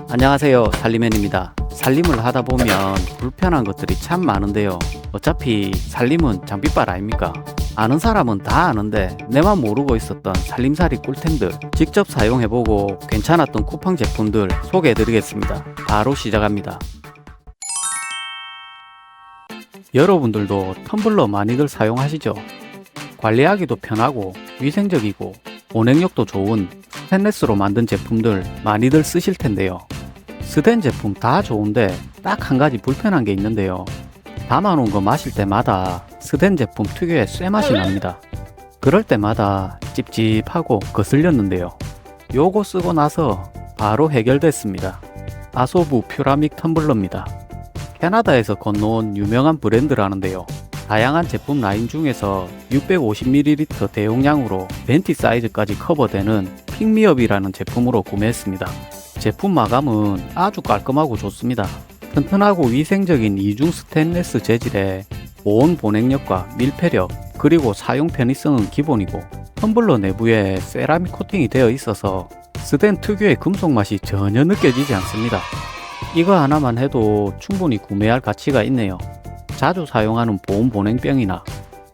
안녕하세요, 살림맨입니다. 살림을 하다 보면 불편한 것들이 참 많은데요. 어차피 살림은 장비빨 아닙니까? 아는 사람은 다 아는데 내만 모르고 있었던 살림살이 꿀템들 직접 사용해보고 괜찮았던 쿠팡 제품들 소개해드리겠습니다. 바로 시작합니다. 여러분들도 텀블러 많이들 사용하시죠? 관리하기도 편하고 위생적이고 온행력도 좋은 스테인리스로 만든 제품들 많이들 쓰실 텐데요. 스텐 제품 다 좋은데 딱 한 가지 불편한 게 있는데요. 담아놓은 거 마실 때마다 스텐 제품 특유의 쇠맛이 납니다. 그럴 때마다 찝찝하고 거슬렸는데요. 요거 쓰고 나서 바로 해결됐습니다. 아소부 퓨라믹 텀블러입니다. 캐나다에서 건너온 유명한 브랜드라는데요. 다양한 제품 라인 중에서 650ml 대용량으로 벤티 사이즈까지 커버되는 픽미업이라는 제품으로 구매했습니다. 제품 마감은 아주 깔끔하고 좋습니다. 튼튼하고 위생적인 이중 스테인리스 재질에 고온 보냉력과 밀폐력 그리고 사용 편의성은 기본이고 텀블러 내부에 세라믹 코팅이 되어 있어서 스텐 특유의 금속 맛이 전혀 느껴지지 않습니다. 이거 하나만 해도 충분히 구매할 가치가 있네요. 자주 사용하는 보온 보냉병이나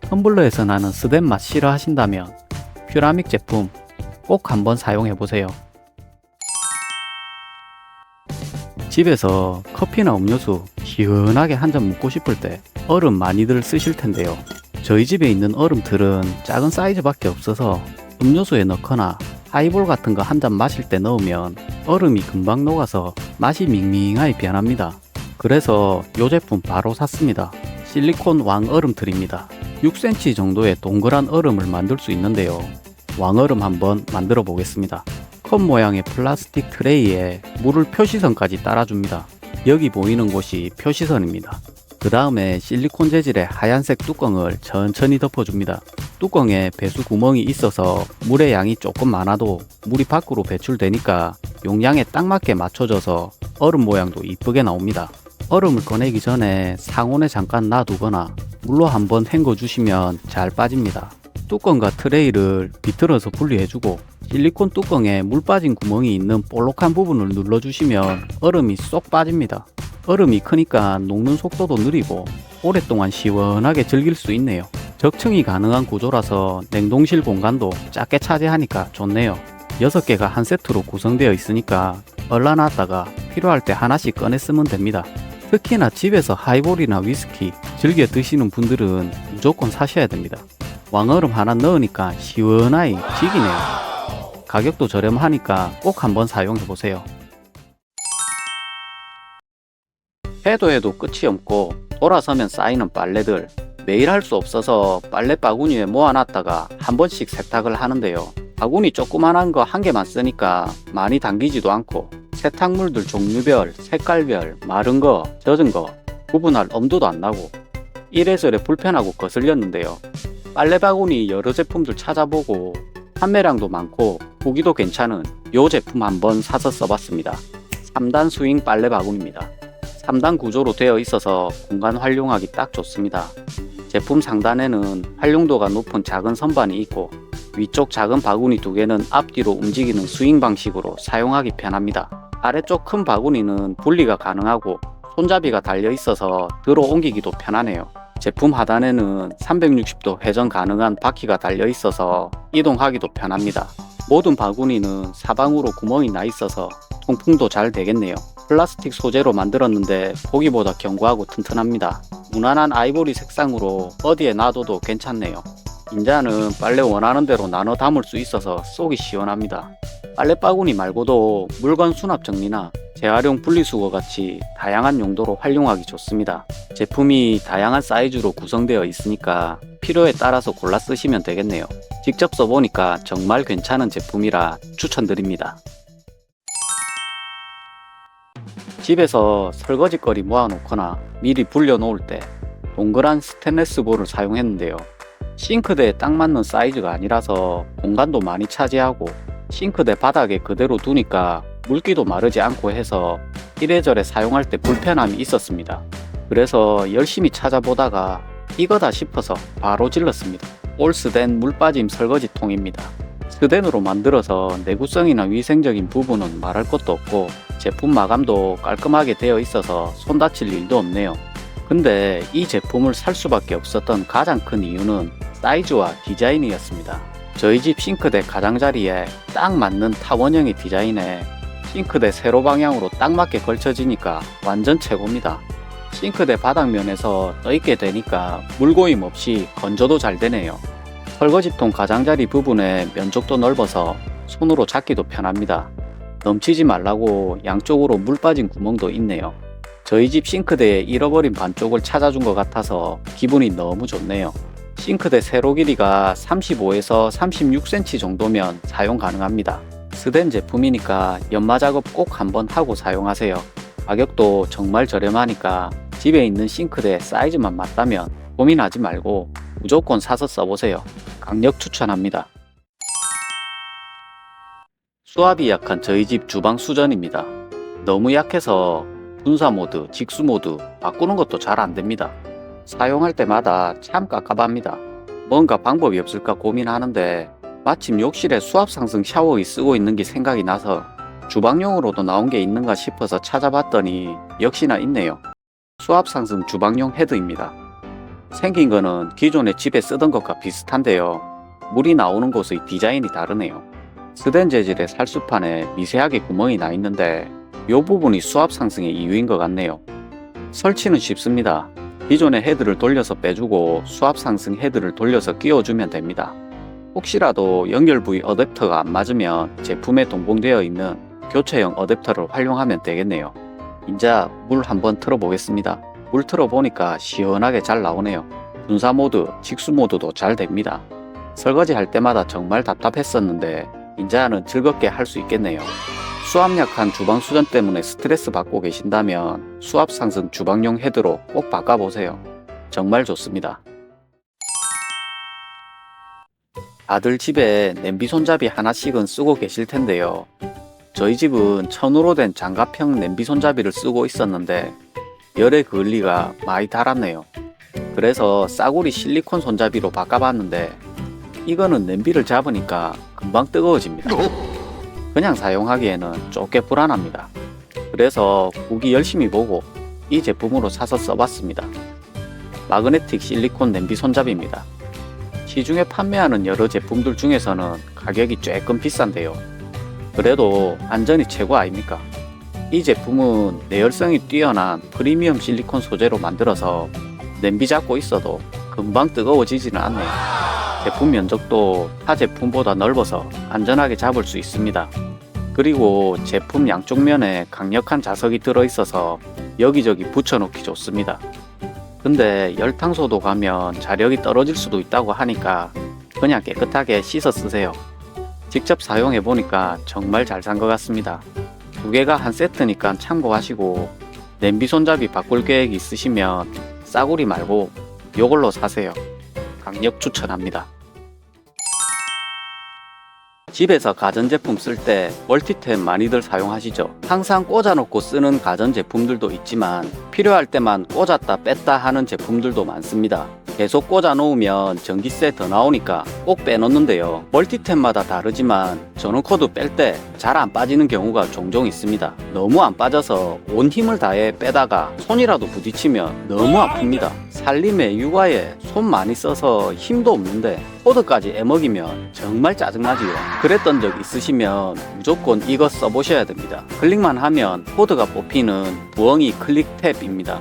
텀블러에서 나는 스텐 맛 싫어하신다면 퓨라믹 제품 꼭 한번 사용해보세요. 집에서 커피나 음료수 시원하게 한 잔 먹고 싶을 때 얼음 많이들 쓰실 텐데요. 저희 집에 있는 얼음틀은 작은 사이즈밖에 없어서 음료수에 넣거나 하이볼 같은 거 한 잔 마실 때 넣으면 얼음이 금방 녹아서 맛이 밍밍하게 변합니다. 그래서 이 제품 바로 샀습니다. 실리콘 왕 얼음틀입니다. 6cm 정도의 동그란 얼음을 만들 수 있는데요. 왕얼음 한번 만들어 보겠습니다. 컵 모양의 플라스틱 트레이에 물을 표시선까지 따라줍니다. 여기 보이는 곳이 표시선입니다. 그 다음에 실리콘 재질의 하얀색 뚜껑을 천천히 덮어줍니다. 뚜껑에 배수 구멍이 있어서 물의 양이 조금 많아도 물이 밖으로 배출되니까 용량에 딱 맞게 맞춰져서 얼음 모양도 이쁘게 나옵니다. 얼음을 꺼내기 전에 상온에 잠깐 놔두거나 물로 한번 헹궈 주시면 잘 빠집니다. 뚜껑과 트레이를 비틀어서 분리해주고 실리콘 뚜껑에 물 빠진 구멍이 있는 볼록한 부분을 눌러주시면 얼음이 쏙 빠집니다. 얼음이 크니까 녹는 속도도 느리고 오랫동안 시원하게 즐길 수 있네요. 적층이 가능한 구조라서 냉동실 공간도 작게 차지하니까 좋네요. 6개가 한 세트로 구성되어 있으니까 얼라놨다가 필요할 때 하나씩 꺼내 쓰면 됩니다. 특히나 집에서 하이볼이나 위스키 즐겨 드시는 분들은 무조건 사셔야 됩니다. 왕얼음 하나 넣으니까 시원하이 지기네요. 가격도 저렴하니까 꼭 한번 사용해보세요. 해도 끝이 없고 돌아서면 쌓이는 빨래들 매일 할 수 없어서 빨래 바구니에 모아놨다가 한 번씩 세탁을 하는데요. 바구니 조그만한 거 한 개만 쓰니까 많이 당기지도 않고 세탁물들 종류별, 색깔별, 마른 거, 젖은 거 구분할 엄두도 안 나고 이래저래 불편하고 거슬렸는데요. 빨래 바구니 여러 제품들 찾아보고 판매량도 많고 후기도 괜찮은 이 제품 한번 사서 써봤습니다. 3단 스윙 빨래 바구니입니다. 3단 구조로 되어 있어서 공간 활용하기 딱 좋습니다. 제품 상단에는 활용도가 높은 작은 선반이 있고 위쪽 작은 바구니 2개는 앞뒤로 움직이는 스윙 방식으로 사용하기 편합니다. 아래쪽 큰 바구니는 분리가 가능하고 손잡이가 달려 있어서 들어 옮기기도 편하네요. 제품 하단에는 360도 회전 가능한 바퀴가 달려 있어서 이동하기도 편합니다. 모든 바구니는 사방으로 구멍이 나 있어서 통풍도 잘 되겠네요. 플라스틱 소재로 만들었는데 보기보다 견고하고 튼튼합니다. 무난한 아이보리 색상으로 어디에 놔둬도 괜찮네요. 인자는 빨래 원하는 대로 나눠 담을 수 있어서 쏙이 시원합니다. 빨래 바구니 말고도 물건 수납 정리나 재활용 분리수거 같이 다양한 용도로 활용하기 좋습니다. 제품이 다양한 사이즈로 구성되어 있으니까 필요에 따라서 골라 쓰시면 되겠네요. 직접 써보니까 정말 괜찮은 제품이라 추천드립니다. 집에서 설거지거리 모아놓거나 미리 불려놓을 때 동그란 스테인리스 볼을 사용했는데요. 싱크대에 딱 맞는 사이즈가 아니라서 공간도 많이 차지하고 싱크대 바닥에 그대로 두니까 물기도 마르지 않고 해서 이래저래 사용할 때 불편함이 있었습니다. 그래서 열심히 찾아보다가 이거다 싶어서 바로 질렀습니다. 올스덴 물빠짐 설거지통입니다. 스텐으로 만들어서 내구성이나 위생적인 부분은 말할 것도 없고 제품 마감도 깔끔하게 되어 있어서 손 다칠 일도 없네요. 근데 이 제품을 살 수밖에 없었던 가장 큰 이유는 사이즈와 디자인이었습니다. 저희 집 싱크대 가장자리에 딱 맞는 타원형의 디자인에 싱크대 세로 방향으로 딱 맞게 걸쳐지니까 완전 최고입니다. 싱크대 바닥면에서 떠있게 되니까 물고임 없이 건조도 잘 되네요. 설거지통 가장자리 부분에 면적도 넓어서 손으로 잡기도 편합니다. 넘치지 말라고 양쪽으로 물 빠진 구멍도 있네요. 저희 집 싱크대에 잃어버린 반쪽을 찾아준 것 같아서 기분이 너무 좋네요. 싱크대 세로 길이가 35에서 36cm 정도면 사용 가능합니다. 스텐 제품이니까 연마 작업 꼭 한번 하고 사용하세요. 가격도 정말 저렴하니까 집에 있는 싱크대 사이즈만 맞다면 고민하지 말고 무조건 사서 써보세요. 강력 추천합니다. 수압이 약한 저희 집 주방 수전입니다. 너무 약해서 분사 모드, 직수 모드 바꾸는 것도 잘 안됩니다. 사용할 때마다 참 깝깝합니다. 뭔가 방법이 없을까 고민하는데 마침 욕실에 수압 상승 샤워기 쓰고 있는 게 생각이 나서 주방용으로도 나온 게 있는가 싶어서 찾아봤더니 역시나 있네요. 수압 상승 주방용 헤드입니다. 생긴 거는 기존에 집에 쓰던 것과 비슷한데요. 물이 나오는 곳의 디자인이 다르네요. 스텐 재질의 살수판에 미세하게 구멍이 나 있는데 이 부분이 수압 상승의 이유인 것 같네요. 설치는 쉽습니다. 기존의 헤드를 돌려서 빼주고 수압 상승 헤드를 돌려서 끼워주면 됩니다. 혹시라도 연결 부위 어댑터가 안 맞으면 제품에 동봉되어 있는 교체형 어댑터를 활용하면 되겠네요. 이제 물 한번 틀어보겠습니다. 물 틀어보니까 시원하게 잘 나오네요. 분사 모드, 직수 모드도 잘 됩니다. 설거지 할 때마다 정말 답답했었는데 이제는 즐겁게 할 수 있겠네요. 수압 약한 주방 수전 때문에 스트레스 받고 계신다면 수압 상승 주방용 헤드로 꼭 바꿔보세요. 정말 좋습니다. 다들 집에 냄비 손잡이 하나씩은 쓰고 계실 텐데요. 저희 집은 천으로 된 장갑형 냄비 손잡이를 쓰고 있었는데 열에 그을 리가 많이 달았네요. 그래서 싸구리 실리콘 손잡이로 바꿔봤는데 이거는 냄비를 잡으니까 금방 뜨거워집니다. 그냥 사용하기에는 쪼개 불안합니다. 그래서 후기 열심히 보고 이 제품으로 사서 써봤습니다. 마그네틱 실리콘 냄비 손잡이입니다. 시중에 판매하는 여러 제품들 중에서는 가격이 조금 비싼데요. 그래도 안전이 최고 아닙니까? 이 제품은 내열성이 뛰어난 프리미엄 실리콘 소재로 만들어서 냄비 잡고 있어도 금방 뜨거워지지는 않네요. 제품 면적도 타 제품보다 넓어서 안전하게 잡을 수 있습니다. 그리고 제품 양쪽 면에 강력한 자석이 들어있어서 여기저기 붙여놓기 좋습니다. 근데 열탕소도 가면 자력이 떨어질 수도 있다고 하니까 그냥 깨끗하게 씻어 쓰세요. 직접 사용해보니까 정말 잘 산 것 같습니다. 두 개가 한 세트니까 참고하시고 냄비 손잡이 바꿀 계획 있으시면 싸구리 말고 요걸로 사세요. 강력 추천합니다. 집에서 가전제품 쓸 때 멀티탭 많이들 사용하시죠? 항상 꽂아놓고 쓰는 가전제품들도 있지만 필요할 때만 꽂았다 뺐다 하는 제품들도 많습니다. 계속 꽂아 놓으면 전기세 더 나오니까 꼭 빼놓는데요. 멀티탭마다 다르지만 전원 코드 뺄 때 잘 안 빠지는 경우가 종종 있습니다. 너무 안 빠져서 온 힘을 다해 빼다가 손이라도 부딪히면 너무 아픕니다. 살림에 육아에 손 많이 써서 힘도 없는데 코드까지 애먹이면 정말 짜증나지요. 그랬던 적 있으시면 무조건 이거 써보셔야 됩니다. 클릭만 하면 코드가 뽑히는 부엉이 클릭 탭입니다.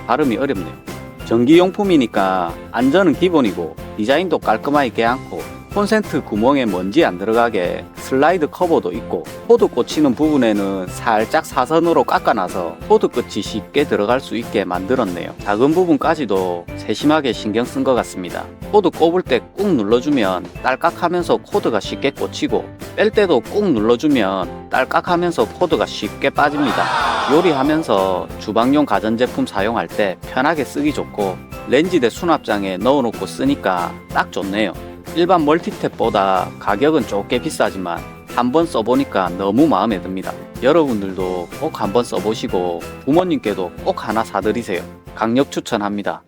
발음이 어렵네요. 전기용품이니까 안전은 기본이고 디자인도 깔끔하게 껴안고 콘센트 구멍에 먼지 안 들어가게 슬라이드 커버도 있고 코드 꽂히는 부분에는 살짝 사선으로 깎아놔서 코드 끝이 쉽게 들어갈 수 있게 만들었네요. 작은 부분까지도 세심하게 신경 쓴 것 같습니다. 코드 꼽을 때 꾹 눌러주면 딸깍하면서 코드가 쉽게 꽂히고 뺄 때도 꾹 눌러주면 딸깍하면서 코드가 쉽게 빠집니다. 요리하면서 주방용 가전제품 사용할 때 편하게 쓰기 좋고 렌지대 수납장에 넣어놓고 쓰니까 딱 좋네요. 일반 멀티탭보다 가격은 조금 비싸지만 한번 써보니까 너무 마음에 듭니다. 여러분들도 꼭 한번 써보시고 부모님께도 꼭 하나 사드리세요. 강력 추천합니다.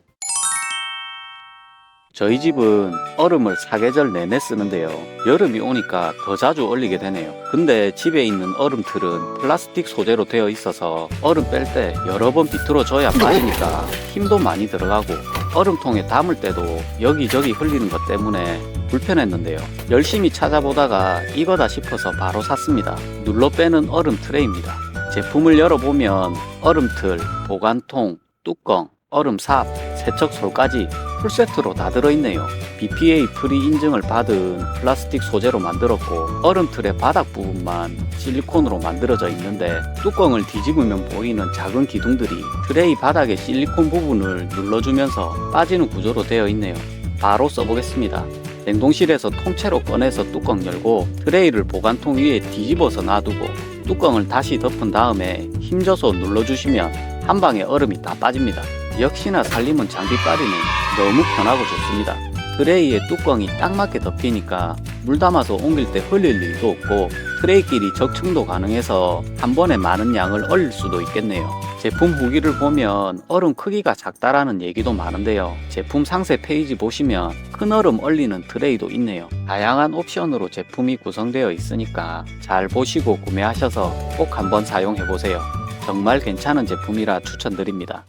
저희 집은 얼음을 사계절 내내 쓰는데요. 여름이 오니까 더 자주 얼리게 되네요. 근데 집에 있는 얼음틀은 플라스틱 소재로 되어 있어서 얼음 뺄 때 여러 번 비틀어줘야 빠지니까 힘도 많이 들어가고 얼음통에 담을 때도 여기저기 흘리는 것 때문에 불편했는데요. 열심히 찾아보다가 이거다 싶어서 바로 샀습니다. 눌러 빼는 얼음 트레이입니다. 제품을 열어보면 얼음틀, 보관통, 뚜껑, 얼음삽, 세척솔까지 풀세트로 다 들어있네요. BPA 프리 인증을 받은 플라스틱 소재로 만들었고 얼음틀의 바닥 부분만 실리콘으로 만들어져 있는데 뚜껑을 뒤집으면 보이는 작은 기둥들이 트레이 바닥의 실리콘 부분을 눌러주면서 빠지는 구조로 되어 있네요. 바로 써보겠습니다. 냉동실에서 통째로 꺼내서 뚜껑 열고 트레이를 보관통 위에 뒤집어서 놔두고 뚜껑을 다시 덮은 다음에 힘줘서 눌러주시면 한 방에 얼음이 다 빠집니다. 역시나 살림은 장비빨이네. 너무 편하고 좋습니다. 트레이에 뚜껑이 딱 맞게 덮이니까 물 담아서 옮길 때 흘릴 일도 없고 트레이끼리 적층도 가능해서 한 번에 많은 양을 얼릴 수도 있겠네요. 제품 후기를 보면 얼음 크기가 작다라는 얘기도 많은데요. 제품 상세 페이지 보시면 큰 얼음 얼리는 트레이도 있네요. 다양한 옵션으로 제품이 구성되어 있으니까 잘 보시고 구매하셔서 꼭 한번 사용해보세요. 정말 괜찮은 제품이라 추천드립니다.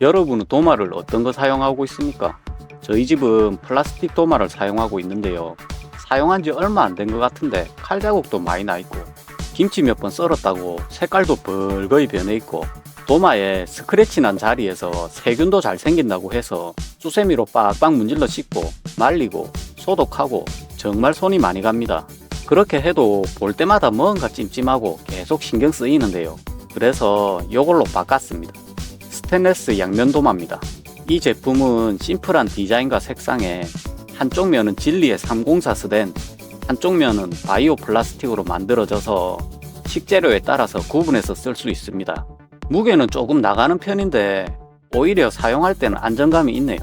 여러분은 도마를 어떤 거 사용하고 있습니까? 저희 집은 플라스틱 도마를 사용하고 있는데요. 사용한 지 얼마 안 된 것 같은데 칼 자국도 많이 나 있고 김치 몇 번 썰었다고 색깔도 벌거이 변해 있고 도마에 스크래치 난 자리에서 세균도 잘 생긴다고 해서 수세미로 빡빡 문질러 씻고 말리고 소독하고 정말 손이 많이 갑니다. 그렇게 해도 볼 때마다 뭔가 찜찜하고 계속 신경 쓰이는데요. 그래서 이걸로 바꿨습니다. 스테인리스 양면 도마입니다. 이 제품은 심플한 디자인과 색상에 한쪽 면은 진리의 304 스덴, 한쪽 면은 바이오 플라스틱으로 만들어져서 식재료에 따라서 구분해서 쓸 수 있습니다. 무게는 조금 나가는 편인데 오히려 사용할 때는 안정감이 있네요.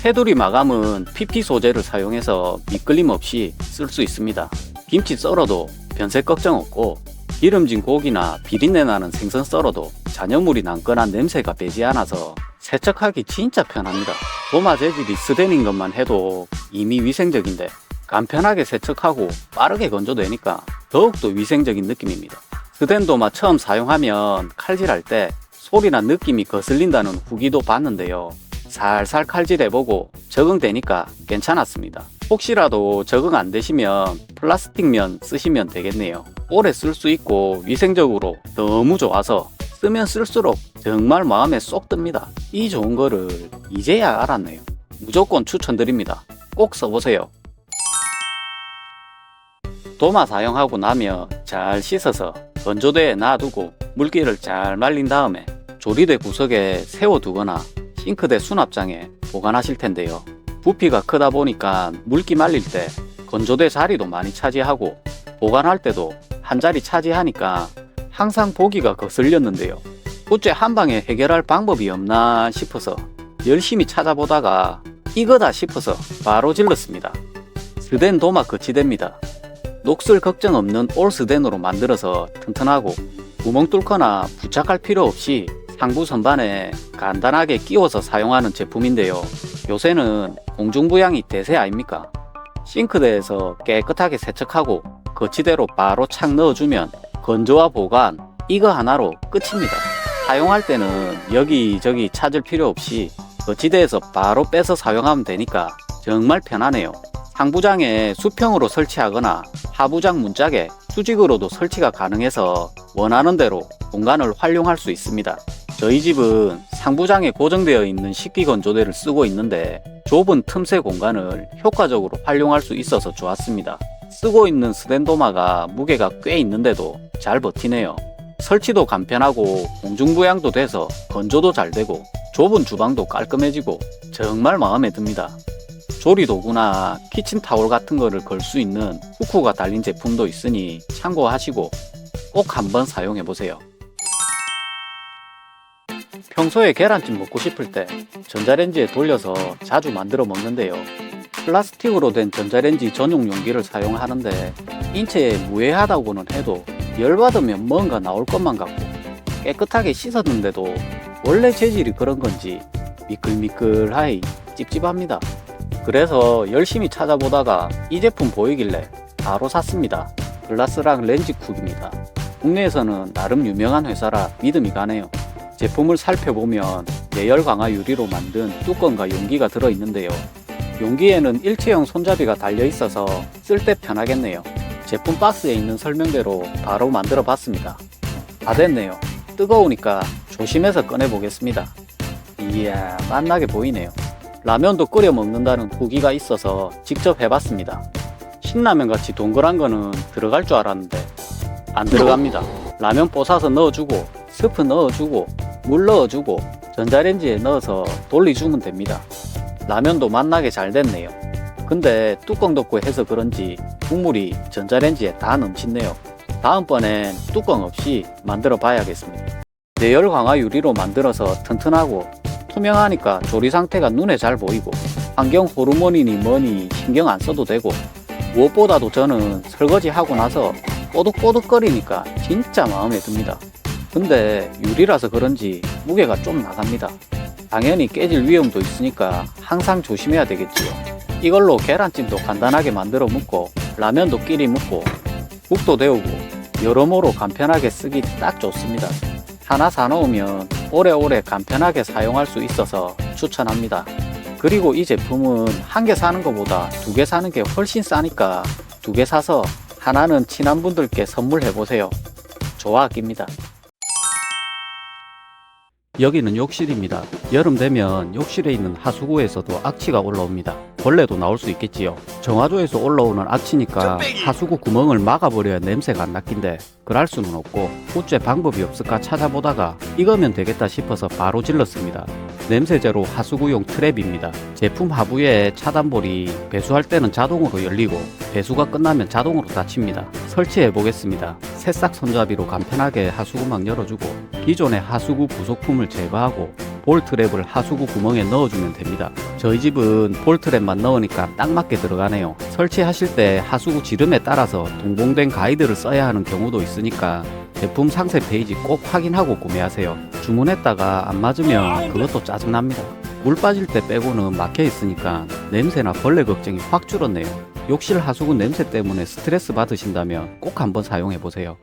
테두리 마감은 PP 소재를 사용해서 미끌림 없이 쓸 수 있습니다. 김치 썰어도 변색 걱정 없고 기름진 고기나 비린내 나는 생선 썰어도 잔여물이 남거나 냄새가 배지 않아서 세척하기 진짜 편합니다. 도마 재질이 스덴인 것만 해도 이미 위생적인데 간편하게 세척하고 빠르게 건조되니까 더욱더 위생적인 느낌입니다. 스덴 도마 처음 사용하면 칼질할 때 소리나 느낌이 거슬린다는 후기도 봤는데요. 살살 칼질해보고 적응되니까 괜찮았습니다. 혹시라도 적응 안 되시면 플라스틱 면 쓰시면 되겠네요. 오래 쓸 수 있고 위생적으로 너무 좋아서 쓰면 쓸수록 정말 마음에 쏙 듭니다. 이 좋은 거를 이제야 알았네요. 무조건 추천드립니다. 꼭 써보세요. 도마 사용하고 나면 잘 씻어서 건조대에 놔두고 물기를 잘 말린 다음에 조리대 구석에 세워두거나 싱크대 수납장에 보관하실 텐데요. 부피가 크다 보니까 물기 말릴 때 건조대 자리도 많이 차지하고 보관할 때도 한 자리 차지하니까 항상 보기가 거슬렸는데요. 어째 한 방에 해결할 방법이 없나 싶어서 열심히 찾아보다가 이거다 싶어서 바로 질렀습니다. 스덴 도마 거치대입니다. 녹슬 걱정 없는 올 스덴으로 만들어서 튼튼하고 구멍 뚫거나 부착할 필요 없이 상부 선반에 간단하게 끼워서 사용하는 제품인데요. 요새는 공중부양이 대세 아닙니까? 싱크대에서 깨끗하게 세척하고 거치대로 바로 착 넣어주면 건조와 보관 이거 하나로 끝입니다. 사용할 때는 여기저기 찾을 필요 없이 거치대에서 바로 빼서 사용하면 되니까 정말 편하네요. 상부장에 수평으로 설치하거나 하부장 문짝에 수직으로도 설치가 가능해서 원하는 대로 공간을 활용할 수 있습니다. 저희 집은 상부장에 고정되어 있는 식기건조대를 쓰고 있는데 좁은 틈새 공간을 효과적으로 활용할 수 있어서 좋았습니다. 쓰고 있는 스덴도마가 무게가 꽤 있는데도 잘 버티네요. 설치도 간편하고 공중부양도 돼서 건조도 잘 되고 좁은 주방도 깔끔해지고 정말 마음에 듭니다. 조리도구나 키친타올 같은 거를 걸 수 있는 후크가 달린 제품도 있으니 참고하시고 꼭 한번 사용해보세요. 평소에 계란찜 먹고 싶을 때 전자레인지에 돌려서 자주 만들어 먹는데요. 플라스틱으로 된 전자레인지 전용 용기를 사용하는데 인체에 무해하다고는 해도 열받으면 뭔가 나올 것만 같고 깨끗하게 씻었는데도 원래 재질이 그런 건지 미끌미끌하이 찝찝합니다. 그래서 열심히 찾아보다가 이 제품 보이길래 바로 샀습니다. 글라스락 렌즈쿡입니다. 국내에서는 나름 유명한 회사라 믿음이 가네요. 제품을 살펴보면 내열 강화 유리로 만든 뚜껑과 용기가 들어있는데요. 용기에는 일체형 손잡이가 달려있어서 쓸 때 편하겠네요. 제품 박스에 있는 설명대로 바로 만들어 봤습니다. 다 됐네요. 뜨거우니까 조심해서 꺼내 보겠습니다. 이야, 맛나게 보이네요. 라면도 끓여 먹는다는 후기가 있어서 직접 해봤습니다. 신라면 같이 동그란 거는 들어갈 줄 알았는데 안 들어갑니다. 라면 뽀사서 넣어주고 스프 넣어주고 물 넣어주고 전자레인지에 넣어서 돌려주면 됩니다. 라면도 맛나게 잘 됐네요. 근데 뚜껑 덮고 해서 그런지 국물이 전자레인지에 다 넘치네요. 다음번엔 뚜껑 없이 만들어 봐야겠습니다. 내열 강화 유리로 만들어서 튼튼하고 투명하니까 조리 상태가 눈에 잘 보이고 환경 호르몬이니 뭐니 신경 안 써도 되고 무엇보다도 저는 설거지 하고 나서 뽀득뽀득거리니까 진짜 마음에 듭니다. 근데 유리라서 그런지 무게가 좀 나갑니다. 당연히 깨질 위험도 있으니까 항상 조심해야 되겠지요. 이걸로 계란찜도 간단하게 만들어 먹고 라면도 끼리 먹고 국도 데우고 여러모로 간편하게 쓰기 딱 좋습니다. 하나 사놓으면 오래오래 간편하게 사용할 수 있어서 추천합니다. 그리고 이 제품은 한 개 사는 것보다 두 개 사는 게 훨씬 싸니까 두 개 사서 하나는 친한 분들께 선물해보세요. 좋아 아낍니다. 여기는 욕실입니다. 여름 되면 욕실에 있는 하수구에서도 악취가 올라옵니다. 벌레도 나올 수 있겠지요. 정화조에서 올라오는 악취니까 하수구 구멍을 막아버려야 냄새가 안 났긴데 그럴 수는 없고 어째 방법이 없을까 찾아보다가 이거면 되겠다 싶어서 바로 질렀습니다. 냄새제로 하수구용 트랩입니다. 제품 하부에 차단볼이 배수할 때는 자동으로 열리고 배수가 끝나면 자동으로 닫힙니다. 설치해 보겠습니다. 새싹 손잡이로 간편하게 하수구망 열어주고 기존의 하수구 부속품을 제거하고 볼 트랩을 하수구 구멍에 넣어주면 됩니다. 저희 집은 볼 트랩만 넣으니까 딱 맞게 들어가네요. 설치하실 때 하수구 지름에 따라서 동봉된 가이드를 써야 하는 경우도 있으니까 제품 상세 페이지 꼭 확인하고 구매하세요. 주문했다가 안 맞으면 그것도 짜증납니다. 물 빠질 때 빼고는 막혀 있으니까 냄새나 벌레 걱정이 확 줄었네요. 욕실 하수구 냄새 때문에 스트레스 받으신다면 꼭 한번 사용해 보세요.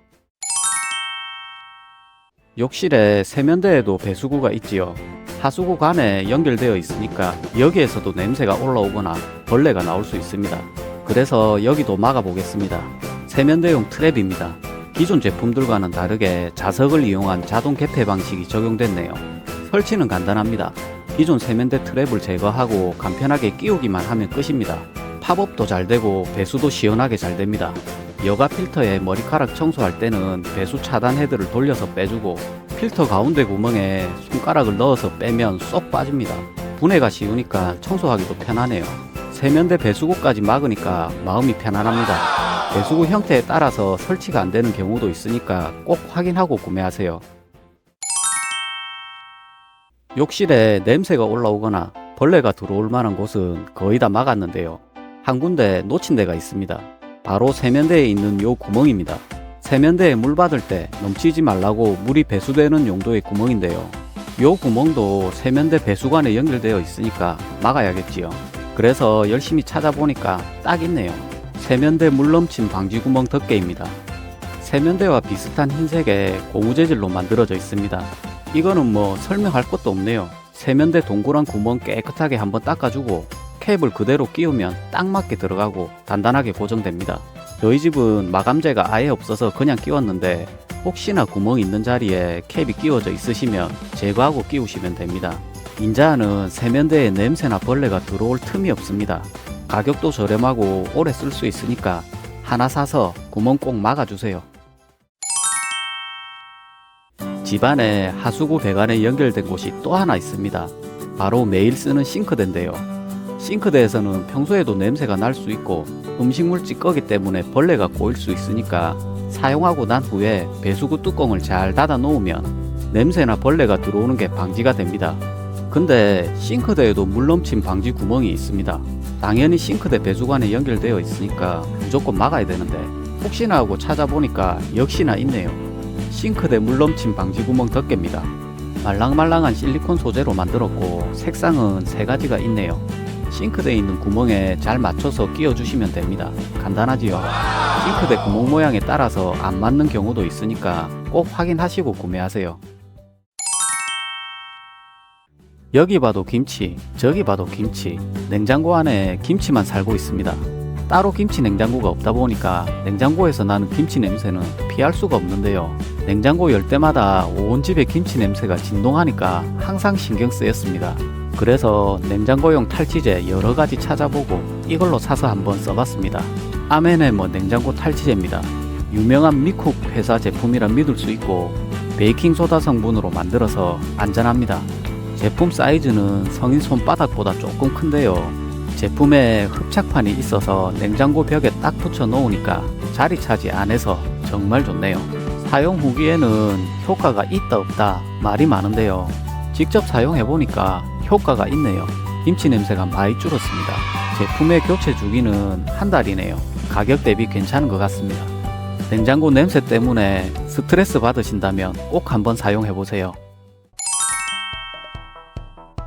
욕실에 세면대에도 배수구가 있지요. 하수구 간에 연결되어 있으니까 여기에서도 냄새가 올라오거나 벌레가 나올 수 있습니다. 그래서 여기도 막아 보겠습니다. 세면대용 트랩입니다. 기존 제품들과는 다르게 자석을 이용한 자동 개폐 방식이 적용됐네요. 설치는 간단합니다. 기존 세면대 트랩을 제거하고 간편하게 끼우기만 하면 끝입니다. 팝업도 잘 되고 배수도 시원하게 잘 됩니다. 여가 필터에 머리카락 청소할 때는 배수 차단 헤드를 돌려서 빼주고 필터 가운데 구멍에 손가락을 넣어서 빼면 쏙 빠집니다. 분해가 쉬우니까 청소하기도 편하네요. 세면대 배수구까지 막으니까 마음이 편안합니다. 배수구 형태에 따라서 설치가 안 되는 경우도 있으니까 꼭 확인하고 구매하세요. 욕실에 냄새가 올라오거나 벌레가 들어올 만한 곳은 거의 다 막았는데요. 한 군데 놓친 데가 있습니다. 바로 세면대에 있는 요 구멍입니다. 세면대에 물 받을 때 넘치지 말라고 물이 배수되는 용도의 구멍인데요. 요 구멍도 세면대 배수관에 연결되어 있으니까 막아야겠지요. 그래서 열심히 찾아보니까 딱 있네요. 세면대 물 넘침 방지 구멍 덮개입니다. 세면대와 비슷한 흰색의 고무 재질로 만들어져 있습니다. 이거는 뭐 설명할 것도 없네요. 세면대 동그란 구멍 깨끗하게 한번 닦아주고 캡을 그대로 끼우면 딱 맞게 들어가고 단단하게 고정됩니다. 저희 집은 마감재가 아예 없어서 그냥 끼웠는데 혹시나 구멍 있는 자리에 캡이 끼워져 있으시면 제거하고 끼우시면 됩니다. 인자는 세면대에 냄새나 벌레가 들어올 틈이 없습니다. 가격도 저렴하고 오래 쓸 수 있으니까 하나 사서 구멍 꼭 막아주세요. 집안에 하수구 배관에 연결된 곳이 또 하나 있습니다. 바로 매일 쓰는 싱크대인데요. 싱크대에서는 평소에도 냄새가 날 수 있고 음식물 찌꺼기 때문에 벌레가 꼬일 수 있으니까 사용하고 난 후에 배수구 뚜껑을 잘 닫아 놓으면 냄새나 벌레가 들어오는 게 방지가 됩니다. 근데 싱크대에도 물 넘침 방지 구멍이 있습니다. 당연히 싱크대 배수관에 연결되어 있으니까 무조건 막아야 되는데 혹시나 하고 찾아보니까 역시나 있네요. 싱크대 물 넘침 방지 구멍 덮개입니다. 말랑말랑한 실리콘 소재로 만들었고 색상은 3가지가 있네요. 싱크대에 있는 구멍에 잘 맞춰서 끼워주시면 됩니다. 간단하지요? 싱크대 구멍 모양에 따라서 안 맞는 경우도 있으니까 꼭 확인하시고 구매하세요. 여기 봐도 김치, 저기 봐도 김치. 냉장고 안에 김치만 살고 있습니다. 따로 김치 냉장고가 없다 보니까 냉장고에서 나는 김치 냄새는 피할 수가 없는데요. 냉장고 열 때마다 온 집에 김치 냄새가 진동하니까 항상 신경 쓰였습니다. 그래서 냉장고용 탈취제 여러 가지 찾아보고 이걸로 사서 한번 써봤습니다. 아메네모 냉장고 탈취제입니다. 유명한 미국 회사 제품이라 믿을 수 있고 베이킹소다 성분으로 만들어서 안전합니다. 제품 사이즈는 성인 손바닥보다 조금 큰데요. 제품에 흡착판이 있어서 냉장고 벽에 딱 붙여 놓으니까 자리 차지 안 해서 정말 좋네요. 사용 후기에는 효과가 있다 없다 말이 많은데요. 직접 사용해보니까 효과가 있네요. 김치 냄새가 많이 줄었습니다. 제품의 교체 주기는 한 달이네요. 가격 대비 괜찮은 것 같습니다. 냉장고 냄새 때문에 스트레스 받으신다면 꼭 한번 사용해보세요.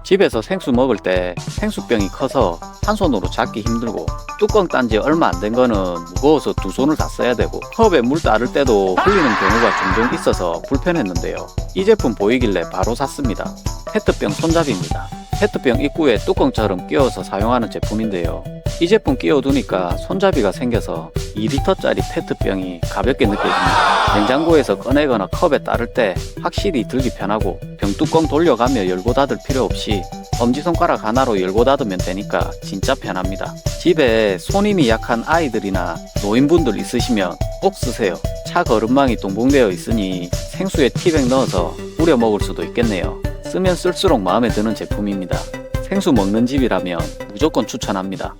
집에서 생수 먹을 때 생수병이 커서 한 손으로 잡기 힘들고 뚜껑 딴 지 얼마 안 된 거는 무거워서 두 손을 다 써야 되고 컵에 물 따를 때도 흘리는 경우가 종종 있어서 불편했는데요. 이 제품 보이길래 바로 샀습니다. 페트병 손잡이입니다. 페트병 입구에 뚜껑처럼 끼워서 사용하는 제품인데요. 이 제품 끼워두니까 손잡이가 생겨서 2리터짜리 페트병이 가볍게 느껴집니다. 냉장고에서 꺼내거나 컵에 따를 때 확실히 들기 편하고 병뚜껑 돌려가며 열고 닫을 필요 없이 엄지손가락 하나로 열고 닫으면 되니까 진짜 편합니다. 집에 손님이 약한 아이들이나 노인분들 있으시면 꼭 쓰세요. 차 거름망이 동봉되어 있으니 생수에 티백 넣어서 우려 먹을 수도 있겠네요. 쓰면 쓸수록 마음에 드는 제품입니다. 생수 먹는 집이라면 무조건 추천합니다.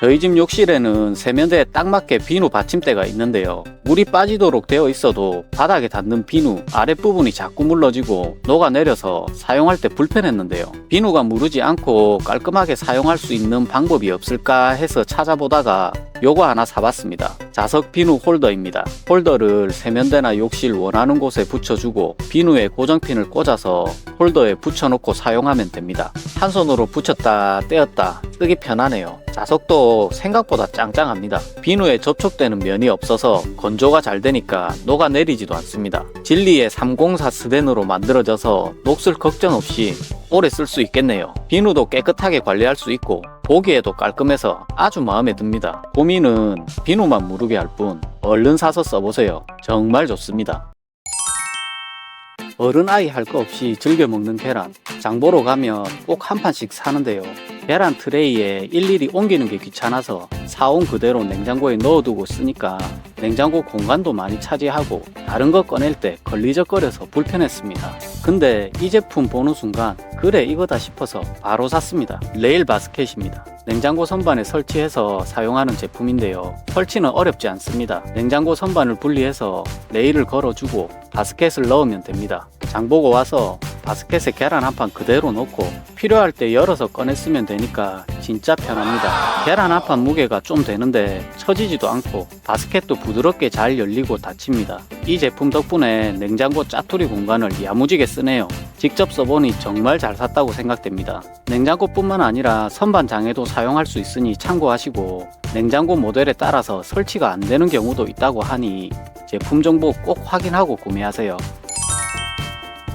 저희 집 욕실에는 세면대에 딱 맞게 비누 받침대가 있는데요. 물이 빠지도록 되어 있어도 바닥에 닿는 비누 아랫부분이 자꾸 물러지고 녹아내려서 사용할 때 불편했는데요. 비누가 무르지 않고 깔끔하게 사용할 수 있는 방법이 없을까 해서 찾아보다가 요거 하나 사봤습니다. 자석 비누 홀더입니다. 홀더를 세면대나 욕실 원하는 곳에 붙여주고 비누에 고정핀을 꽂아서 홀더에 붙여놓고 사용하면 됩니다. 한 손으로 붙였다 떼었다 쓰기 편하네요. 자석도 생각보다 짱짱합니다. 비누에 접촉되는 면이 없어서 건조가 잘 되니까 녹아내리지도 않습니다. 진리의 304 스텐으로 만들어져서 녹슬 걱정 없이 오래 쓸 수 있겠네요. 비누도 깨끗하게 관리할 수 있고 보기에도 깔끔해서 아주 마음에 듭니다. 고민은 비누만 무르게 할 뿐 얼른 사서 써보세요. 정말 좋습니다. 어른 아이 할 거 없이 즐겨 먹는 계란, 장 보러 가면 꼭 한 판씩 사는데요. 계란 트레이에 일일이 옮기는 게 귀찮아서 사온 그대로 냉장고에 넣어두고 쓰니까 냉장고 공간도 많이 차지하고 다른 거 꺼낼 때 걸리적거려서 불편했습니다. 근데 이 제품 보는 순간 그래 이거다 싶어서 바로 샀습니다. 레일 바스켓입니다. 냉장고 선반에 설치해서 사용하는 제품인데요. 설치는 어렵지 않습니다. 냉장고 선반을 분리해서 레일을 걸어주고 바스켓을 넣으면 됩니다. 장 보고 와서 바스켓에 계란 한 판 그대로 넣고 필요할 때 열어서 꺼내 쓰면 되니까 진짜 편합니다. 계란 한 판 무게가 좀 되는데 처지지도 않고 바스켓도 부드럽게 잘 열리고 닫힙니다. 이 제품 덕분에 냉장고 짜투리 공간을 야무지게 쓰네요. 직접 써보니 정말 잘 샀다고 생각됩니다. 냉장고뿐만 아니라 선반장에도 사용할 수 있으니 참고하시고 냉장고 모델에 따라서 설치가 안 되는 경우도 있다고 하니 제품 정보 꼭 확인하고 구매하세요.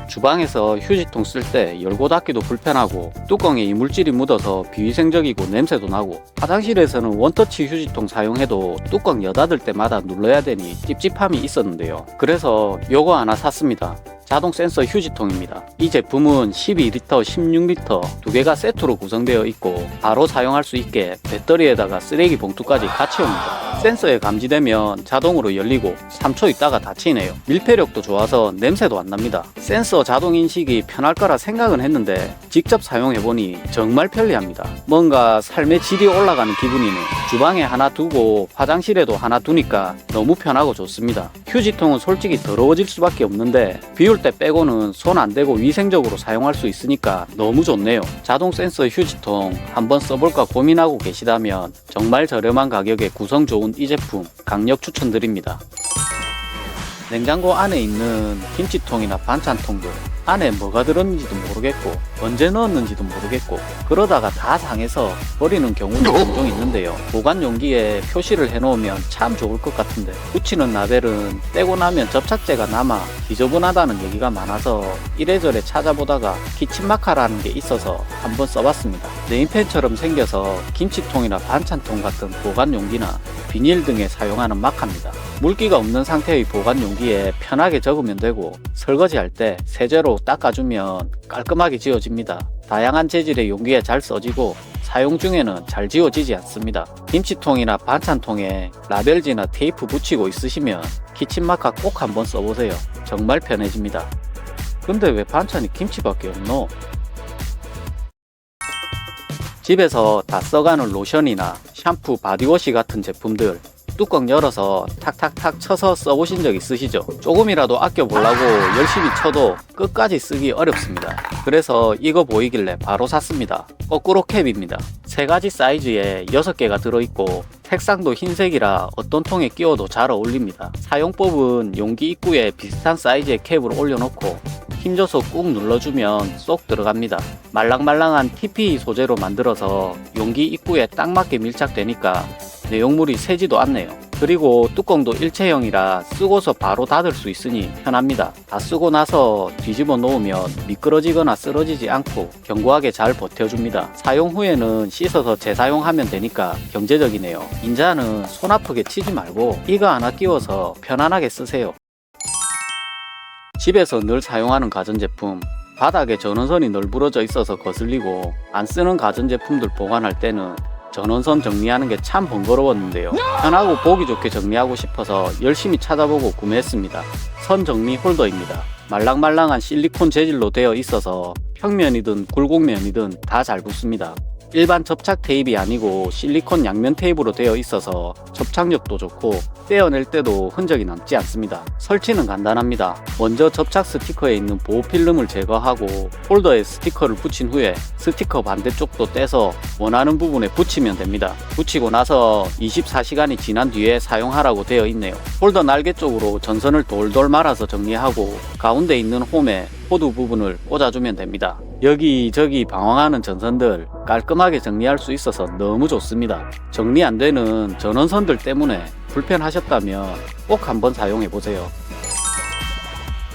주방에서 휴지통 쓸 때 열고 닫기도 불편하고 뚜껑에 이물질이 묻어서 비위생적이고 냄새도 나고 화장실에서는 원터치 휴지통 사용해도 뚜껑 여닫을 때마다 눌러야 되니 찝찝함이 있었는데요. 그래서 요거 하나 샀습니다. 자동 센서 휴지통입니다. 이 제품은 12리터, 16리터 두 개가 세트로 구성되어 있고 바로 사용할 수 있게 배터리에다가 쓰레기 봉투까지 같이 옵니다. 센서에 감지되면 자동으로 열리고 3초 있다가 닫히네요. 밀폐력도 좋아서 냄새도 안 납니다. 센서 자동 인식이 편할 거라 생각은 했는데 직접 사용해보니 정말 편리합니다. 뭔가 삶의 질이 올라가는 기분이네요. 주방에 하나 두고 화장실에도 하나 두니까 너무 편하고 좋습니다. 휴지통은 솔직히 더러워질 수밖에 없는데 비울 때 빼고는 손 안 대고 위생적으로 사용할 수 있으니까 너무 좋네요. 자동 센서 휴지통 한번 써볼까 고민하고 계시다면 정말 저렴한 가격에 구성 좋은 이 제품 강력 추천드립니다. 냉장고 안에 있는 김치통이나 반찬통들 안에 뭐가 들었는지도 모르겠고 언제 넣었는지도 모르겠고 그러다가 다 상해서 버리는 경우도 종종 있는데요. 보관 용기에 표시를 해놓으면 참 좋을 것 같은데 붙이는 라벨은 떼고 나면 접착제가 남아 지저분하다는 얘기가 많아서 이래저래 찾아보다가 키친마카라는 게 있어서 한번 써봤습니다. 네임펜처럼 생겨서 김치통이나 반찬통 같은 보관 용기나 비닐 등에 사용하는 마카입니다. 물기가 없는 상태의 보관 용기에 편하게 적으면 되고 설거지할 때 세제로 닦아주면 깔끔하게 지워집니다. 다양한 재질의 용기에 잘 써지고 사용 중에는 잘 지워지지 않습니다. 김치통이나 반찬통에 라벨지나 테이프 붙이고 있으시면 키친마카 꼭 한번 써보세요. 정말 편해집니다. 근데 왜 반찬이 김치밖에 없노? 집에서 다 써가는 로션이나 샴푸, 바디워시 같은 제품들 뚜껑 열어서 탁탁탁 쳐서 써보신 적 있으시죠? 조금이라도 아껴보려고 열심히 쳐도 끝까지 쓰기 어렵습니다. 그래서 이거 보이길래 바로 샀습니다. 거꾸로 캡입니다. 3가지 사이즈에 6개가 들어있고 색상도 흰색이라 어떤 통에 끼워도 잘 어울립니다. 사용법은 용기 입구에 비슷한 사이즈의 캡을 올려놓고 힘줘서 꾹 눌러주면 쏙 들어갑니다. 말랑말랑한 TPE 소재로 만들어서 용기 입구에 딱 맞게 밀착되니까 내용물이 새지도 않네요. 그리고 뚜껑도 일체형이라 쓰고서 바로 닫을 수 있으니 편합니다. 다 쓰고 나서 뒤집어 놓으면 미끄러지거나 쓰러지지 않고 견고하게 잘 버텨줍니다. 사용 후에는 씻어서 재사용하면 되니까 경제적이네요. 인자는 손 아프게 치지 말고 이거 하나 끼워서 편안하게 쓰세요. 집에서 늘 사용하는 가전제품, 바닥에 전원선이 널브러져 있어서 거슬리고 안 쓰는 가전제품들 보관할 때는 전원선 정리하는 게 참 번거로웠는데요. 편하고 보기 좋게 정리하고 싶어서 열심히 찾아보고 구매했습니다. 선 정리 홀더입니다. 말랑말랑한 실리콘 재질로 되어 있어서 평면이든 굴곡면이든 다 잘 붙습니다. 일반 접착 테이프가 아니고 실리콘 양면 테이프로 되어 있어서 접착력도 좋고 떼어낼 때도 흔적이 남지 않습니다. 설치는 간단합니다. 먼저 접착 스티커에 있는 보호 필름을 제거하고 홀더에 스티커를 붙인 후에 스티커 반대쪽도 떼서 원하는 부분에 붙이면 됩니다. 붙이고 나서 24시간이 지난 뒤에 사용하라고 되어 있네요. 홀더 날개 쪽으로 전선을 돌돌 말아서 정리하고 가운데 있는 홈에 호두 부분을 꽂아주면 됩니다. 여기저기 방황하는 전선들 깔끔하게 정리할 수 있어서 너무 좋습니다. 정리 안 되는 전원선들 때문에 불편하셨다면 꼭 한번 사용해 보세요.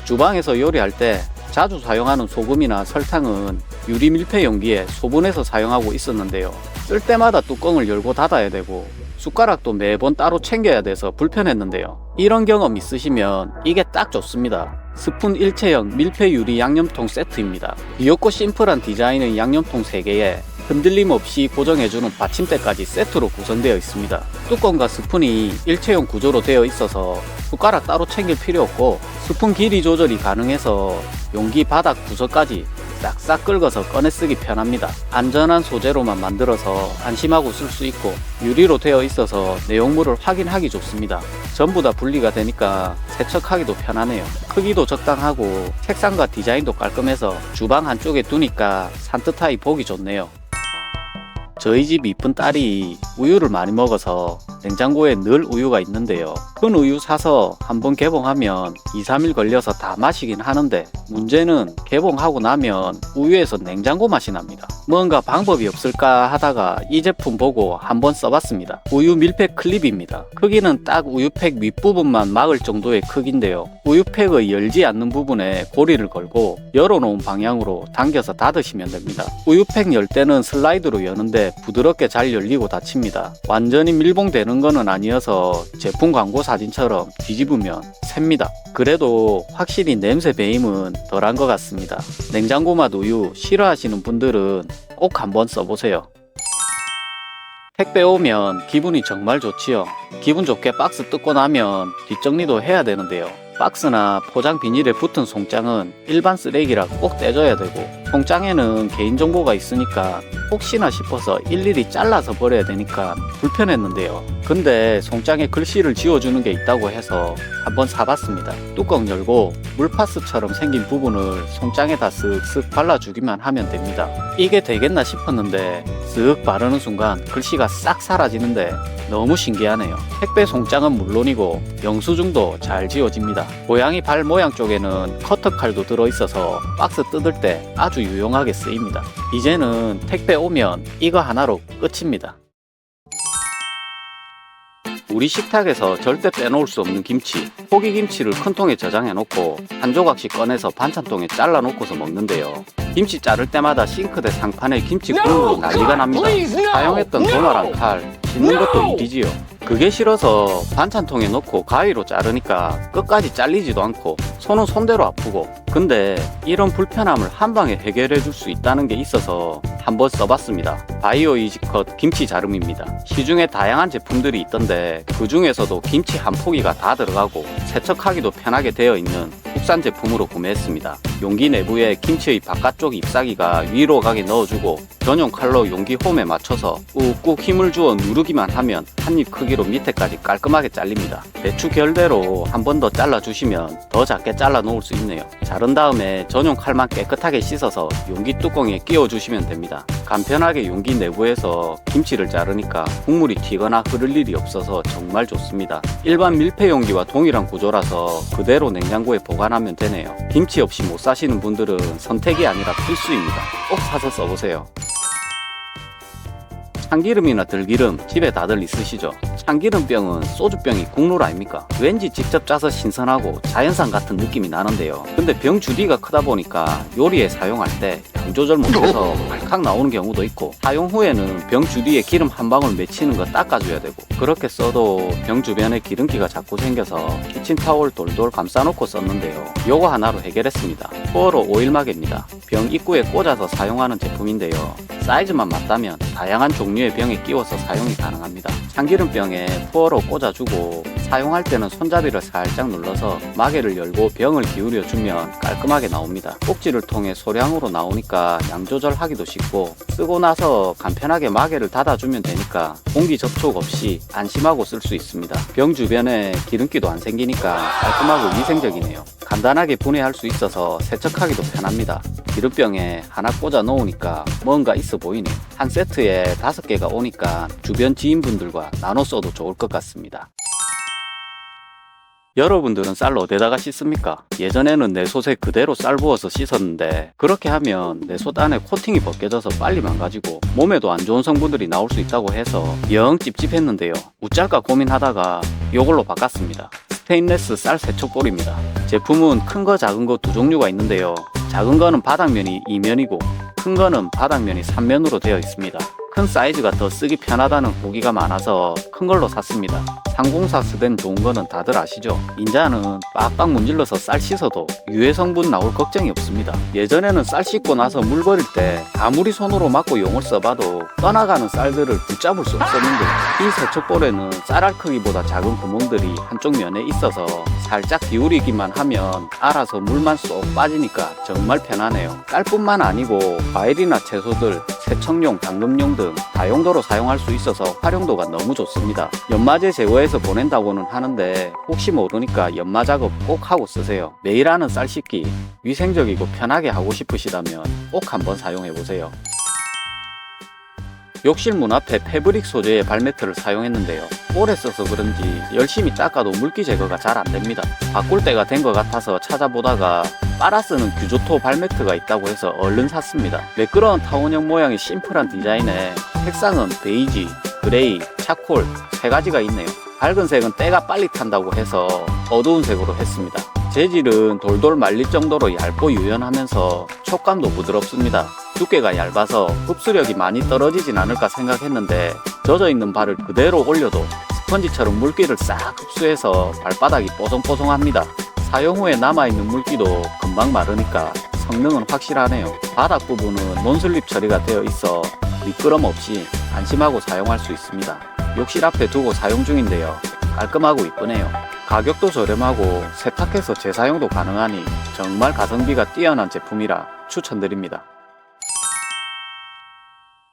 주방에서 요리할 때 자주 사용하는 소금이나 설탕은 유리 밀폐 용기에 소분해서 사용하고 있었는데요. 쓸 때마다 뚜껑을 열고 닫아야 되고 숟가락도 매번 따로 챙겨야 돼서 불편했는데요. 이런 경험 있으시면 이게 딱 좋습니다. 스푼 일체형 밀폐 유리 양념통 세트입니다. 귀엽고 심플한 디자인의 양념통 3개에 흔들림 없이 고정해주는 받침대까지 세트로 구성되어 있습니다. 뚜껑과 스푼이 일체형 구조로 되어 있어서 숟가락 따로 챙길 필요 없고 스푼 길이 조절이 가능해서 용기 바닥 구석까지 싹싹 긁어서 꺼내 쓰기 편합니다. 안전한 소재로만 만들어서 안심하고 쓸 수 있고 유리로 되어 있어서 내용물을 확인하기 좋습니다. 전부 다 분리가 되니까 세척하기도 편하네요. 크기도 적당하고 색상과 디자인도 깔끔해서 주방 한쪽에 두니까 산뜻하게 보기 좋네요. 저희 집 이쁜 딸이 우유를 많이 먹어서 냉장고에 늘 우유가 있는데요. 큰 우유 사서 한번 개봉하면 2-3일 걸려서 다 마시긴 하는데 문제는 개봉하고 나면 우유에서 냉장고 맛이 납니다. 뭔가 방법이 없을까 하다가 이 제품 보고 한번 써봤습니다. 우유 밀폐 클립입니다. 크기는 딱 우유팩 윗부분만 막을 정도의 크기인데요. 우유팩의 열지 않는 부분에 고리를 걸고 열어놓은 방향으로 당겨서 닫으시면 됩니다. 우유팩 열 때는 슬라이드로 여는데 부드럽게 잘 열리고 닫힙니다. 완전히 밀봉되는 거는 아니어서 제품 광고 사진처럼 뒤집으면 셉니다. 그래도 확실히 냄새 배임은 덜한 것 같습니다. 냉장고 맛 우유 싫어하시는 분들은 꼭 한번 써보세요. 택배 오면 기분이 정말 좋지요. 기분 좋게 박스 뜯고 나면 뒷정리도 해야 되는데요. 박스나 포장 비닐에 붙은 송장은 일반 쓰레기라 꼭 떼줘야 되고 송장에는 개인정보가 있으니까 혹시나 싶어서 일일이 잘라서 버려야 되니까 불편했는데요. 근데 송장에 글씨를 지워주는 게 있다고 해서 한번 사봤습니다. 뚜껑 열고 물파스처럼 생긴 부분을 송장에다 쓱쓱 발라주기만 하면 됩니다. 이게 되겠나 싶었는데 쓱 바르는 순간 글씨가 싹 사라지는데 너무 신기하네요. 택배 송장은 물론이고 영수증도 잘 지워집니다. 좋습니다. 고양이 발 모양 쪽에는 커터칼도 들어있어서 박스 뜯을 때 아주 유용하게 쓰입니다. 이제는 택배 오면 이거 하나로 끝입니다. 우리 식탁에서 절대 빼놓을 수 없는 김치. 포기김치를 큰 통에 저장해 놓고 한 조각씩 꺼내서 반찬통에 잘라 놓고서 먹는데요. 김치 자를 때마다 싱크대 상판에 김치 국물로 난리가 납니다. 사용했던 도마랑 칼, 씻는 것도 일이지요. 그게 싫어서 반찬통에 넣고 가위로 자르니까 끝까지 잘리지도 않고 손은 손대로 아프고, 근데 이런 불편함을 한 방에 해결해 줄 수 있다는 게 있어서 한번 써봤습니다. 바이오 이지컷 김치 자름입니다. 시중에 다양한 제품들이 있던데 그 중에서도 김치 한 포기가 다 들어가고 세척하기도 편하게 되어 있는 국산 제품으로 구매했습니다. 용기 내부에 김치의 바깥쪽 잎사귀가 위로 가게 넣어주고 전용 칼로 용기 홈에 맞춰서 꾹꾹 힘을 주어 누르기만 하면 한 입 크기로 밑에까지 깔끔하게 잘립니다. 배추 결대로 한 번 더 잘라주시면 더 작게 잘라 놓을 수 있네요. 자른 다음에 전용 칼만 깨끗하게 씻어서 용기 뚜껑에 끼워주시면 됩니다. 간편하게 용기 내부에서 김치를 자르니까 국물이 튀거나 흐를 일이 없어서 정말 좋습니다. 일반 밀폐 용기와 동일한 구조라서 그대로 냉장고에 보관하면 되네요. 김치 없이 못 사시는 분들은 선택이 아니라 필수입니다. 꼭 사서 써보세요. 참기름이나 들기름 집에 다들 있으시죠? 참기름병은 소주병이 국룰 아닙니까? 왠지 직접 짜서 신선하고 자연산 같은 느낌이 나는데요. 근데 병 주디가 크다 보니까 요리에 사용할 때 양 조절 못해서 발칵 나오는 경우도 있고, 사용 후에는 병 주디에 기름 한 방울 맺히는 거 닦아줘야 되고, 그렇게 써도 병 주변에 기름기가 자꾸 생겨서 키친타올 돌돌 감싸놓고 썼는데요. 요거 하나로 해결했습니다. 푸어로 오일마개입니다. 병 입구에 꽂아서 사용하는 제품인데요. 사이즈만 맞다면 다양한 종류의 병에 끼워서 사용이 가능합니다. 참기름병에 푸어로 꽂아주고 사용할 때는 손잡이를 살짝 눌러서 마개를 열고 병을 기울여 주면 깔끔하게 나옵니다. 꼭지를 통해 소량으로 나오니까 양 조절하기도 쉽고, 쓰고 나서 간편하게 마개를 닫아주면 되니까 공기 접촉 없이 안심하고 쓸 수 있습니다. 병 주변에 기름기도 안 생기니까 깔끔하고 위생적이네요. 간단하게 분해할 수 있어서 세척하기도 편합니다. 기름병에 하나 꽂아 놓으니까 뭔가 있어 보이네요. 한 세트에 5개가 오니까 주변 지인분들과 나눠 써도 좋을 것 같습니다. 여러분들은 쌀 어디다가 씻습니까? 예전에는 내솥에 그대로 쌀 부어서 씻었는데 그렇게 하면 내솥 안에 코팅이 벗겨져서 빨리 망가지고 몸에도 안 좋은 성분들이 나올 수 있다고 해서 영 찝찝했는데요. 어쩔까 고민하다가 이걸로 바꿨습니다. 스테인레스 쌀 세척볼입니다. 제품은 큰 거 작은 거 두 종류가 있는데요. 작은 거는 바닥면이 2면이고 큰 거는 바닥면이 3면으로 되어 있습니다. 큰 사이즈가 더 쓰기 편하다는 후기가 많아서 큰 걸로 샀습니다. 상공사 쓰된 좋은 거는 다들 아시죠? 인자는 빡빡 문질러서 쌀 씻어도 유해 성분 나올 걱정이 없습니다. 예전에는 쌀 씻고 나서 물 버릴 때 아무리 손으로 막고 용을 써봐도 떠나가는 쌀들을 붙잡을 수 없었는데, 이 세척볼에는 쌀알 크기보다 작은 구멍들이 한쪽 면에 있어서 살짝 기울이기만 하면 알아서 물만 쏙 빠지니까 정말 편하네요. 쌀뿐만 아니고 과일이나 채소들, 세척용, 담금용 등 다용도로 사용할 수 있어서 활용도가 너무 좋습니다. 연마제 제거해서 보낸다고는 하는데 혹시 모르니까 연마 작업 꼭 하고 쓰세요. 매일 하는 쌀 씻기 위생적이고 편하게 하고 싶으시다면 꼭 한번 사용해보세요. 욕실 문 앞에 패브릭 소재의 발매트를 사용했는데요. 오래 써서 그런지 열심히 닦아도 물기 제거가 잘 안됩니다. 바꿀 때가 된 것 같아서 찾아보다가 빨아 쓰는 규조토 발매트가 있다고 해서 얼른 샀습니다. 매끄러운 타원형 모양의 심플한 디자인에 색상은 베이지, 그레이, 차콜 3가지가 있네요. 밝은 색은 때가 빨리 탄다고 해서 어두운 색으로 했습니다. 재질은 돌돌 말릴 정도로 얇고 유연하면서 촉감도 부드럽습니다. 두께가 얇아서 흡수력이 많이 떨어지진 않을까 생각했는데 젖어있는 발을 그대로 올려도 스펀지처럼 물기를 싹 흡수해서 발바닥이 뽀송뽀송합니다. 사용 후에 남아있는 물기도 금방 마르니까 성능은 확실하네요. 바닥 부분은 논슬립 처리가 되어 있어 미끄럼 없이 안심하고 사용할 수 있습니다. 욕실 앞에 두고 사용 중인데요. 깔끔하고 이쁘네요. 가격도 저렴하고 세탁해서 재사용도 가능하니 정말 가성비가 뛰어난 제품이라 추천드립니다.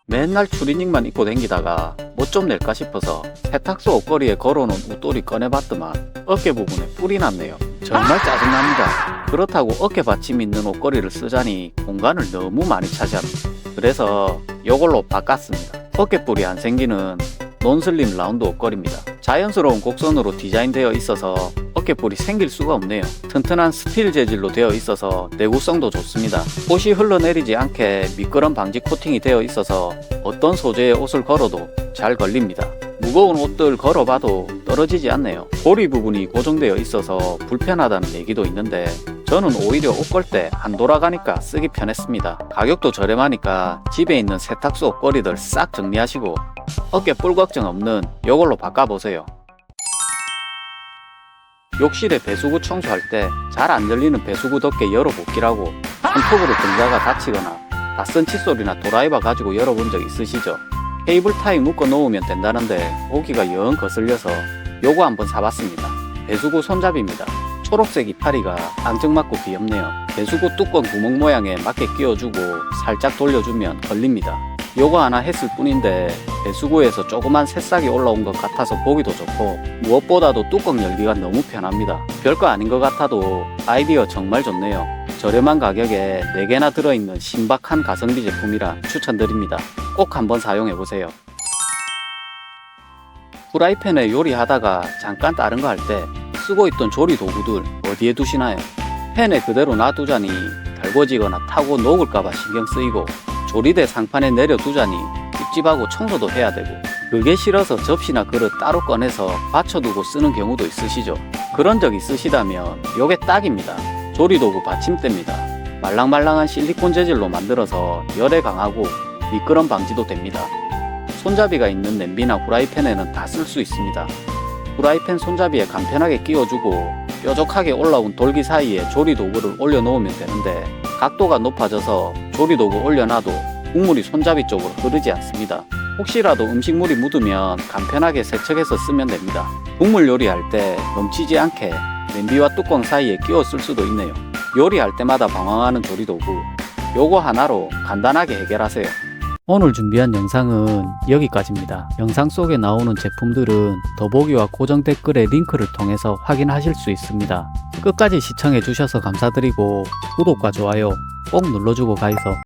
맨날 추리닝만 입고 댕기다가 뭐 좀 낼까 싶어서 세탁소 옷걸이에 걸어놓은 웃돌이 꺼내봤더만 어깨 부분에 뿔이 났네요. 정말 짜증납니다. 그렇다고 어깨 받침 있는 옷걸이를 쓰자니 공간을 너무 많이 차지합니다. 그래서 이걸로 바꿨습니다. 어깨 뿔이 안 생기는 논슬림 라운드 옷걸이입니다. 자연스러운 곡선으로 디자인되어 있어서 어깨뿔이 생길 수가 없네요. 튼튼한 스틸 재질로 되어 있어서 내구성도 좋습니다. 옷이 흘러내리지 않게 미끄럼 방지 코팅이 되어 있어서 어떤 소재의 옷을 걸어도 잘 걸립니다. 무거운 옷들 걸어봐도 떨어지지 않네요. 고리 부분이 고정되어 있어서 불편하다는 얘기도 있는데 저는 오히려 옷 걸 때 안 돌아가니까 쓰기 편했습니다. 가격도 저렴하니까 집에 있는 세탁소 옷걸이들 싹 정리하시고 어깨 뿔 걱정 없는 요걸로 바꿔보세요. 욕실에 배수구 청소할 때 잘 안 열리는 배수구 덮개 열어보기라고 손톱으로 등자가 다치거나 낯선 칫솔이나 도라이바 가지고 열어본 적 있으시죠? 케이블 타이 묶어 놓으면 된다는데 보기가 영 거슬려서 요거 한번 사봤습니다. 배수구 손잡이입니다. 초록색 이파리가 앙증맞고 귀엽네요. 배수구 뚜껑 구멍 모양에 맞게 끼워주고 살짝 돌려주면 걸립니다. 요거 하나 했을 뿐인데 배수구에서 조그만 새싹이 올라온 것 같아서 보기도 좋고 무엇보다도 뚜껑 열기가 너무 편합니다. 별거 아닌 것 같아도 아이디어 정말 좋네요. 저렴한 가격에 4개나 들어있는 신박한 가성비 제품이라 추천드립니다. 꼭 한번 사용해보세요. 프라이팬에 요리하다가 잠깐 다른 거 할 때 쓰고 있던 조리 도구들 어디에 두시나요? 팬에 그대로 놔두자니 달궈지거나 타고 녹을까봐 신경 쓰이고 조리대 상판에 내려두자니 찝찝하고 청소도 해야 되고 그게 싫어서 접시나 그릇 따로 꺼내서 받쳐두고 쓰는 경우도 있으시죠? 그런 적 있으시다면 요게 딱입니다. 조리도구 받침대입니다. 말랑말랑한 실리콘 재질로 만들어서 열에 강하고 미끄럼 방지도 됩니다. 손잡이가 있는 냄비나 후라이팬에는 다 쓸 수 있습니다. 후라이팬 손잡이에 간편하게 끼워주고 뾰족하게 올라온 돌기 사이에 조리도구를 올려놓으면 되는데 각도가 높아져서 조리도구 올려놔도 국물이 손잡이 쪽으로 흐르지 않습니다. 혹시라도 음식물이 묻으면 간편하게 세척해서 쓰면 됩니다. 국물 요리할 때 넘치지 않게 냄비와 뚜껑 사이에 끼워 쓸 수도 있네요. 요리할 때마다 방황하는 조리도구 요거 하나로 간단하게 해결하세요. 오늘 준비한 영상은 여기까지입니다. 영상 속에 나오는 제품들은 더보기와 고정 댓글의 링크를 통해서 확인하실 수 있습니다. 끝까지 시청해 주셔서 감사드리고 구독과 좋아요 꼭 눌러주고 가이소.